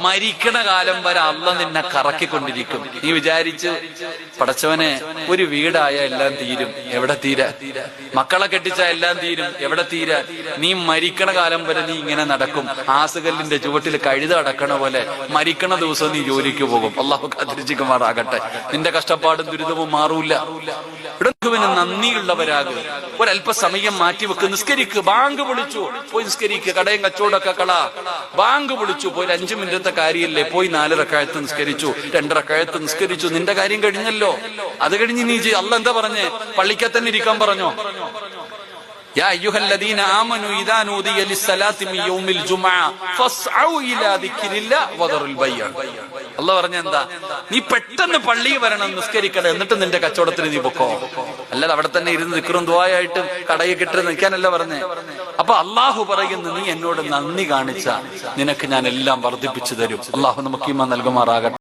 മരിക്കണ കാലം വരെ അള്ള നിന്നെ കറക്കിക്കൊണ്ടിരിക്കും. നീ വിചാരിച്ചു പടച്ചവനെ ഒരു വീടായ എല്ലാം തീരും, എവിടെ തീരാ? മക്കളെ കെട്ടിച്ച എല്ലാം തീരും, എവിടെ തീരാ? നീ മരിക്കണ കാലം വരെ നീ ഇങ്ങനെ നടക്കും. ആസുകല്ലിന്റെ ചുവട്ടിൽ കഴുത അടക്കണ പോലെ മരിക്കണ ദിവസം നീ ജോലിക്ക് പോകും. അള്ളാഹു കാത്തിരിക്കുമാറാകട്ടെ. നിന്റെ കഷ്ടപ്പാടും ദുരിതവും മാറൂല. ഇടക്കുവിന് നന്ദിയുള്ളവരാകും. ഒരല്പസമയം മാറ്റിവെക്ക്, നിസ്കരിക്ക്. ബാങ്ക് വിളിച്ചു, പോയി നിസ്കരിക്ക്. കടയും കച്ചവടമൊക്കെ ബാങ്ക് വിളിച്ചു, പോയി 5 മിനിറ്റത്തെ കാര്യമല്ലേ, പോയി 4 റക്അത്ത് നിസ്കരിച്ചു, 2 റക്അത്ത് നിസ്കരിച്ചു. നിന്റെ കാര്യം കഴിഞ്ഞല്ലോ. അത് കഴിഞ്ഞ് നീ അള്ളാഹ് എന്താ പറഞ്ഞേ? പള്ളിക്കൽ തന്നെ ഇരിക്കാൻ പറഞ്ഞോ? യാ അയ്യുഹല്ലദീന ആമനു ഇദാ നൂദിയ ലിസ്സലാത്തി മിൻ യൗമിൽ ജുമുഅ ഫസ്ഔ ഇലാ ദിക്രില്ലാഹി വദറുൽ ബൈഅ. അല്ലാഹ് പറഞ്ഞെന്താ? നീ പെട്ടെന്ന് പള്ളിയിൽ വരണം, നിസ്കരിക്കണം, എന്നിട്ട് നിന്റെ കച്ചവടത്തിന് നീ പൊക്കോ. അല്ലാതെ അവിടെ തന്നെ ഇരുന്ന് ദിക്റും ദുആയായിട്ടും കടയിൽ കിട്ടി നിൽക്കാനല്ല പറഞ്ഞേ. അപ്പൊ അള്ളാഹു പറയുന്നു, നീ എന്നോട് നന്ദി കാണിച്ച നിനക്ക് ഞാൻ എല്ലാം വർദ്ധിപ്പിച്ചു തരും. അള്ളാഹു നമുക്ക് ഈമാൻ നൽകുമാറാകട്ടെ.